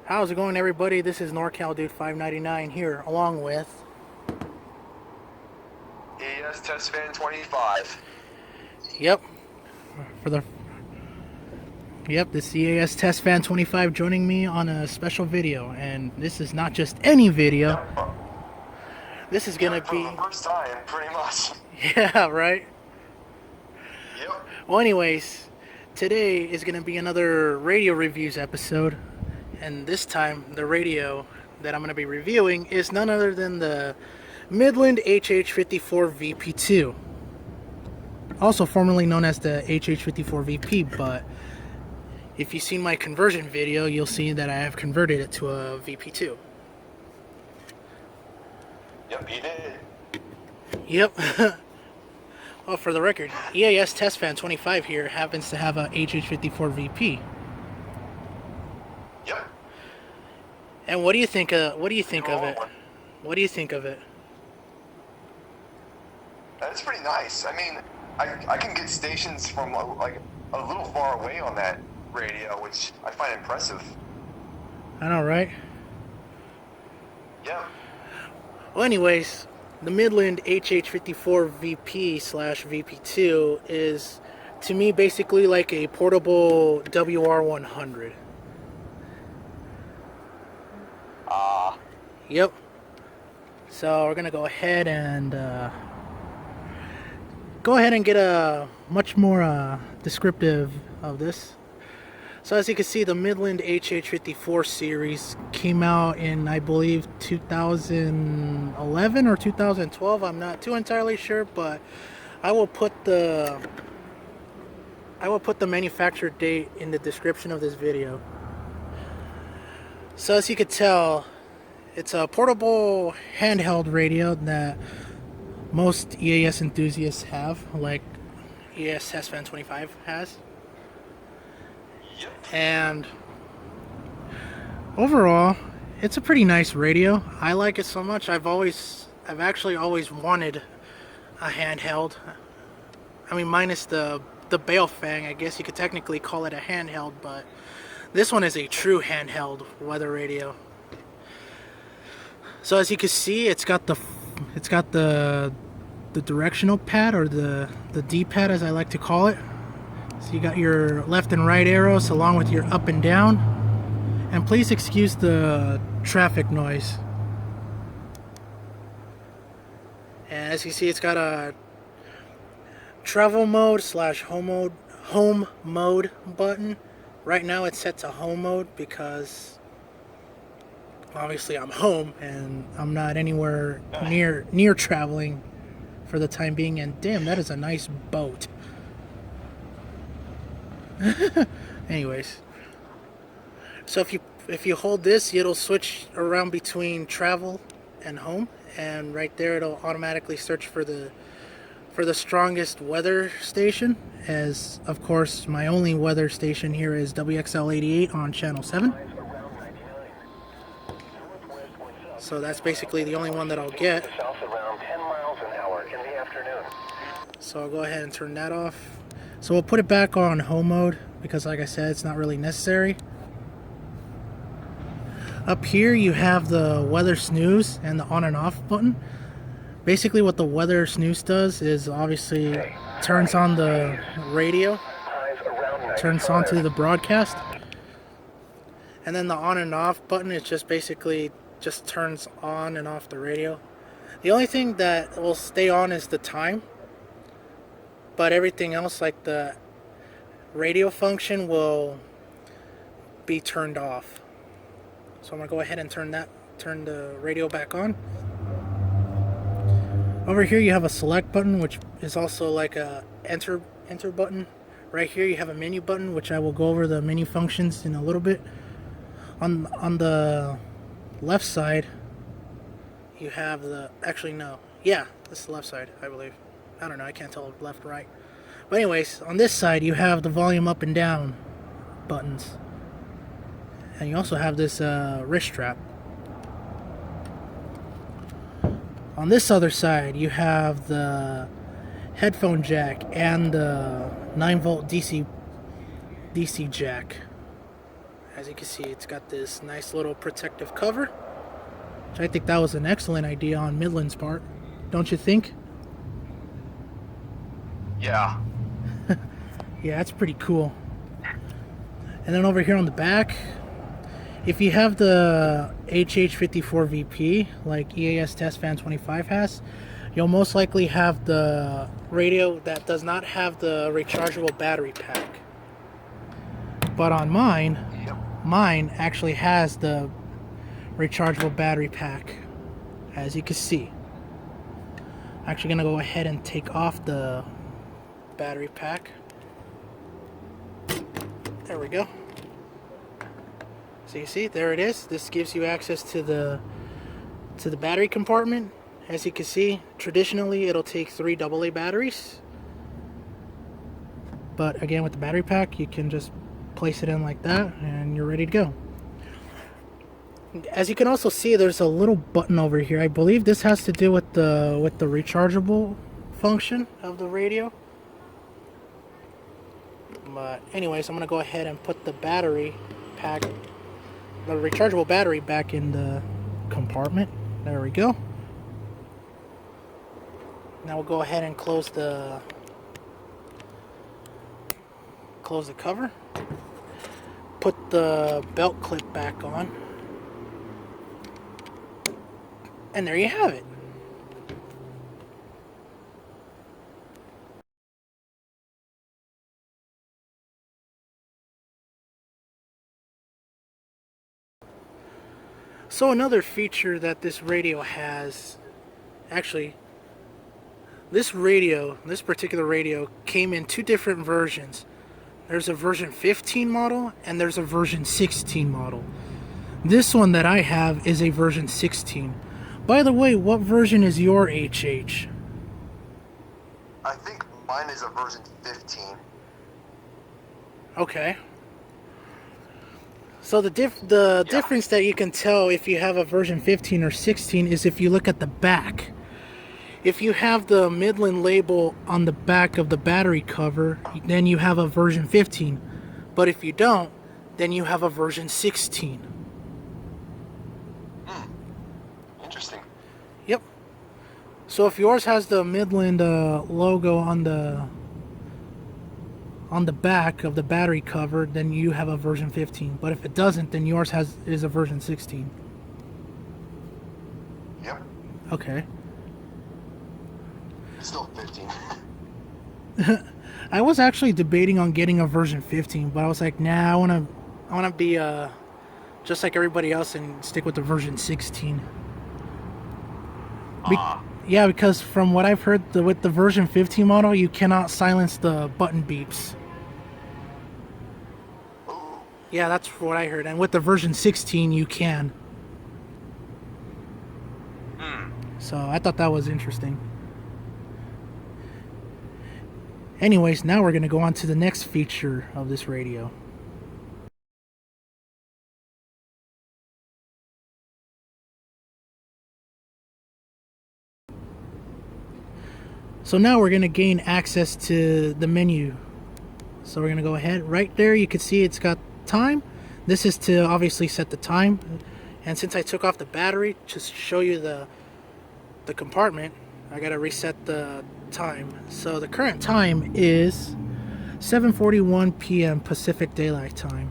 How's it going, everybody? This is NorCal Dude 599 here, along with EAS Test Fan 25. Yep, for the this EAS Test Fan 25 joining me on a special video, and this is not just any video. Yep. This is gonna be for the first time, pretty much. yeah, right. Yep. Well, anyways, today is gonna be another radio reviews episode. And this time, the radio that I'm going to be reviewing is none other than the Midland HH54VP2. Also formerly known as the HH54VP, but if you've seen my conversion video, you'll see that I have converted it to a VP2. Yep, you did. Yep. Well, for the record, EAS Test Fan 25 here happens to have a HH54VP. Yep. And what do you think of it? What do you think of it? That's pretty nice. I mean, I can get stations from like a little far away on that radio, which I find impressive. I know, right? Yeah. Well, anyways, the Midland HH54VP/VP2 is, to me, basically like a portable WR100. Yep. So we're gonna go ahead and get a much more descriptive of this. So as you can see, the Midland HH54 series came out in, I believe, 2011 or 2012. I'm not too entirely sure, but I will put the manufacturer date in the description of this video. So as you can tell, it's a portable handheld radio that most EAS enthusiasts have, like EAS Test Fan 25 has. Yep. And overall, it's a pretty nice radio. I like it so much. I've actually always wanted a handheld. I mean, minus the Baofeng, I guess you could technically call it a handheld, but this one is a true handheld weather radio. So as you can see, it's got the directional pad, or the D-pad as I like to call it. So you got your left and right arrows along with your up and down. And please excuse the traffic noise. And as you see, it's got a travel mode / home mode button. Right now it's set to home mode because obviously I'm home and I'm not anywhere near traveling for the time being. And damn, that is a nice boat. Anyways, so if you hold this, it'll switch around between travel and home, and right there it'll automatically search for the strongest weather station, as of course my only weather station here is WXL88 on channel 7. So that's basically the only one that I'll get. So I'll go ahead and turn that off. So we'll put it back on home mode because, like I said, it's not really necessary. Up here you have the weather snooze and the on and off button. Basically what the weather snooze does is obviously turns on the radio, turns on to the broadcast. And then the on and off button is just basically just turns on and off the radio. The only thing that will stay on is the time, but everything else, like the radio function, will be turned off. So I'm gonna go ahead and turn the radio back on. Over here you have a select button, which is also like a enter button. Right here you have a menu button, which I will go over the menu functions in a little bit. On the left side you have this is the left side, I believe. I don't know, I can't tell left or right. But anyways, on this side you have the volume up and down buttons. And you also have this wrist strap. On this other side you have the headphone jack and the 9-volt DC jack. As you can see, it's got this nice little protective cover, which I think that was an excellent idea on Midland's part, don't you think? Yeah. Yeah, that's pretty cool. And then over here on the back, if you have the HH54VP, like EAS Test Fan 25 has, you'll most likely have the radio that does not have the rechargeable battery pack. But on mine, mine actually has the rechargeable battery pack, as you can see. I'm actually going to go ahead and take off the battery pack. There we go. So you see, there it is. This gives you access to the battery compartment. As you can see, traditionally it'll take 3 AA batteries. But again, with the battery pack, you can just place it in like that and you're ready to go. As you can also see, there's a little button over here. I believe this has to do with the rechargeable function of the radio. But anyways, I'm gonna go ahead and put the battery pack, the rechargeable battery, back in the compartment. There we go. Now we'll go ahead and close the cover. Put the belt clip back on. And there you have it. So another feature that this radio has, actually, this particular radio came in 2 different versions. There's a version 15 model and there's a version 16 model. This one that I have is a version 16. By the way, what version is your HH? I think mine is a version 15. Okay. So the difference that you can tell if you have a version 15 or 16 is if you look at the back. If you have the Midland label on the back of the battery cover, then you have a version 15. But if you don't, then you have a version 16. Interesting. Yep. So if yours has the Midland logo on the back of the battery cover, then you have a version 15. But if it doesn't, then yours is a version 16. Yep. Okay. It's still 15. I was actually debating on getting a version 15, but I was like, nah, I wanna be just like everybody else and stick with the version 16. Yeah, because from what I've heard, with the version 15 model, you cannot silence the button beeps. Yeah, that's what I heard. And with the version 16, you can. So I thought that was interesting. Anyways, now we're going to go on to the next feature of this radio. So now we're going to gain access to the menu. So we're going to go ahead. Right there you can see it's got time. This is to obviously set the time. And since I took off the battery, just to show you the compartment, I got to reset the time. So the current time is 7:41 p.m. Pacific Daylight Time.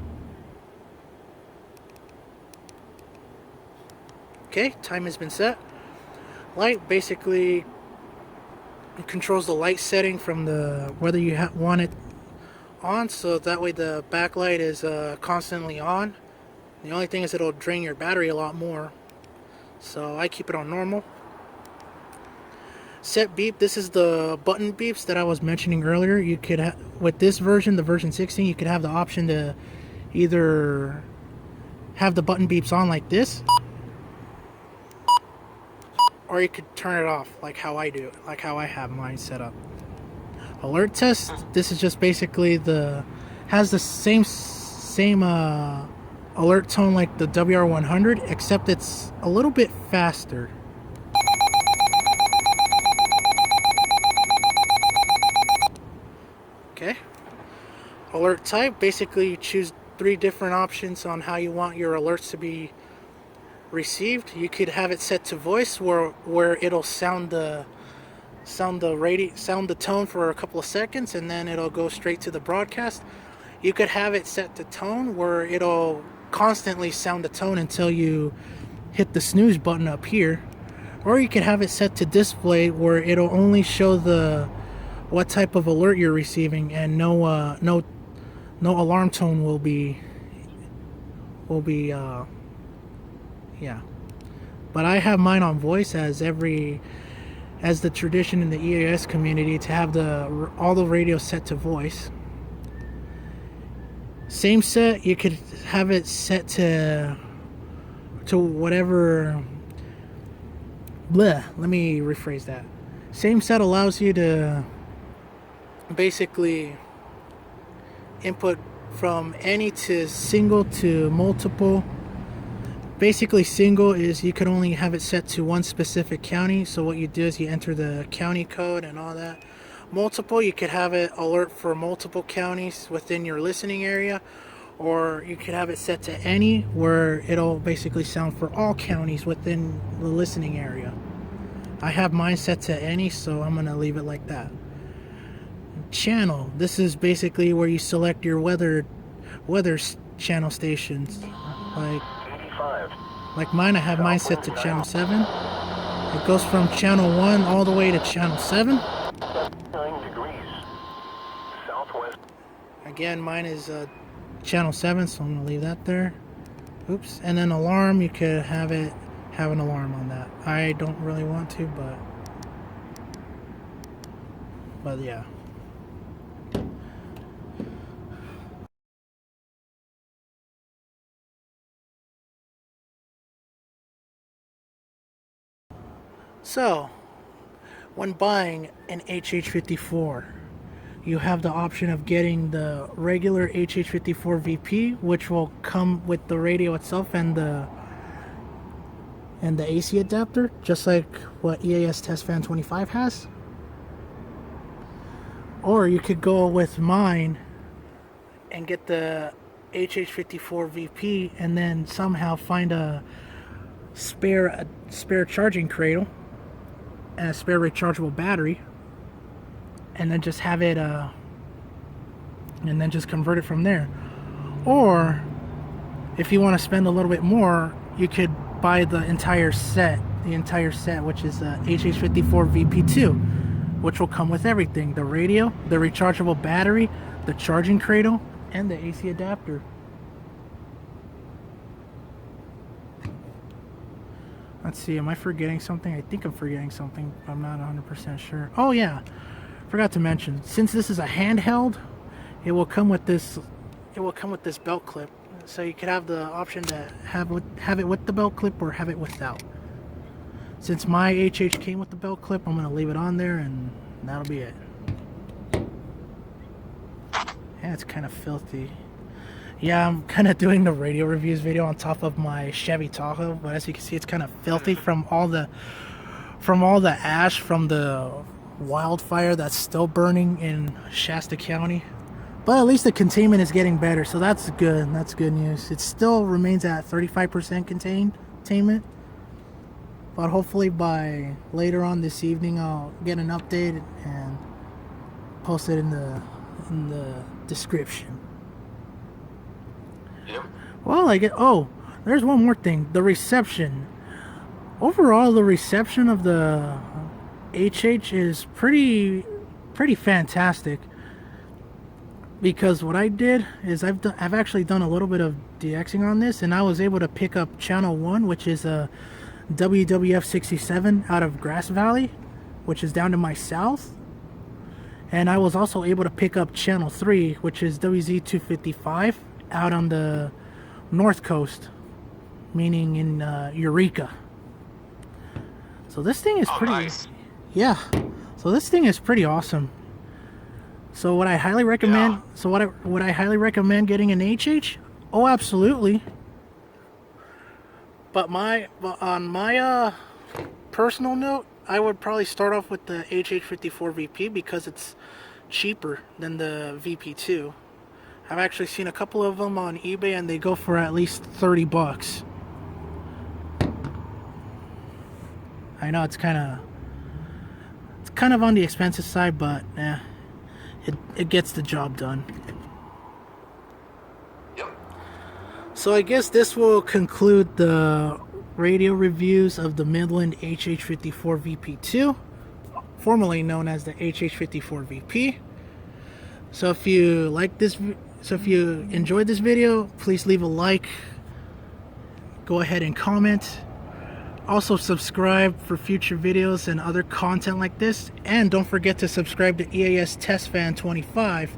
Okay, time has been set. Light basically controls the light setting from whether you want it on, so that way the backlight is constantly on. The only thing is it'll drain your battery a lot more, so I keep it on normal. Set beep, this is the button beeps that I was mentioning earlier. You could with this version, the version 16, you could have the option to either have the button beeps on like this, or you could turn it off like how I do, like how I have mine set up. Alert test, this is just basically has the same alert tone like the WR100, except it's a little bit faster. Okay. Alert type, basically you choose three different options on how you want your alerts to be received. You could have it set to voice, where it'll sound the tone for a couple of seconds, and then it'll go straight to the broadcast. You could have it set to tone, where it'll constantly sound the tone until you hit the snooze button up here. Or you could have it set to display, where it'll only show what type of alert you're receiving, and no alarm tone will be yeah. But I have mine on voice, as the tradition in the EAS community to have all the radios set to voice. Same set, you could have it set to whatever. Let me rephrase that. Same set allows you to basically input from any to single to multiple. Basically, single is you could only have it set to one specific county, so what you do is you enter the county code and all that. Multiple, you could have it alert for multiple counties within your listening area, or you could have it set to any, where it'll basically sound for all counties within the listening area. I have mine set to any, so I'm going to leave it like that. Channel, this is basically where you select your weather channel stations. Like mine, I have mine set to channel 7. It goes from channel 1 all the way to channel 7. Again, mine is channel 7, so I'm going to leave that there. Oops. And then alarm, you could have an alarm on that. I don't really want to, but yeah. So, when buying an HH54, you have the option of getting the regular HH54VP, which will come with the radio itself and the AC adapter, just like what EAS Test Fan 25 has. Or you could go with mine and get the HH54VP and then somehow find a spare charging cradle and a spare rechargeable battery, and then just have it and then just convert it from there. Or if you want to spend a little bit more, you could buy the entire set, which is HH54VP2, which will come with everything: the radio, the rechargeable battery, the charging cradle, and the AC adapter. Let's see, am I forgetting something? I think I'm forgetting something. I'm not 100% sure. Oh yeah, forgot to mention, since this is a handheld, it will come with this belt clip. So you could have the option to have it with the belt clip or have it without. Since my HH came with the belt clip, I'm going to leave it on there and that'll be it. Yeah, it's kind of filthy. Yeah, I'm kind of doing the radio reviews video on top of my Chevy Tahoe, but as you can see, it's kind of filthy from all the ash from the wildfire that's still burning in Shasta County. But at least the containment is getting better, so that's good. That's good news. It still remains at 35% containment, but hopefully by later on this evening I'll get an update and post it in the description. Yep. Well, there's one more thing. The reception. Overall, the reception of the HH is pretty fantastic. Because what I did is I've actually done a little bit of DXing on this, and I was able to pick up channel 1, which is a WWF 67 out of Grass Valley, which is down to my south. And I was also able to pick up channel 3, which is WZ 255 out on the north coast, meaning in Eureka. So this thing is pretty nice. Yeah. So this thing is pretty awesome. So would I highly recommend? Yeah. So would I highly recommend getting an HH? Oh, absolutely. But on my personal note, I would probably start off with the HH54VP because it's cheaper than the VP2. I've actually seen a couple of them on eBay and they go for at least 30 bucks. I know it's kind of on the expensive side, but it gets the job done. Yep. So I guess this will conclude the radio reviews of the Midland HH54VP2, formerly known as the HH54VP. So if you enjoyed this video, please leave a like. Go ahead and comment. Also subscribe for future videos and other content like this. And don't forget to subscribe to EAS Test Fan 25.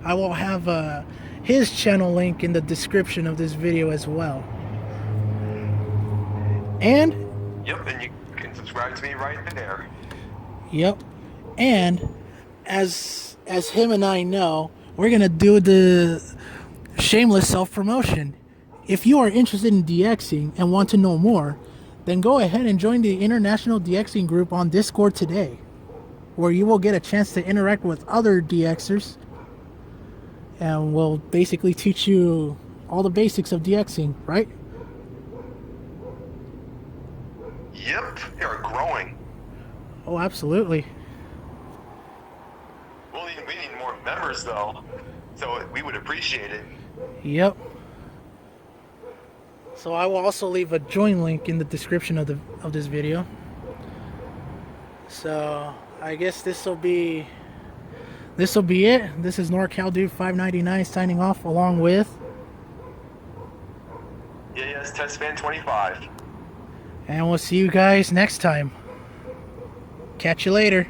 I will have his channel link in the description of this video as well. And Yep, and you can subscribe to me right there. Yep. And as him and I know, we're gonna do the shameless self-promotion. If you are interested in DXing and want to know more, then go ahead and join the International DXing group on Discord today, where you will get a chance to interact with other DXers, and we'll basically teach you all the basics of DXing, right? Yep, they are growing. Oh, absolutely. We need more members though, so we would appreciate it. Yep. So I will also leave a join link in the description of this video. So I guess this will be it. This is NorCal Dude 599 signing off, along with EAS Test Fan 25. and we'll see you guys next time. Catch you later.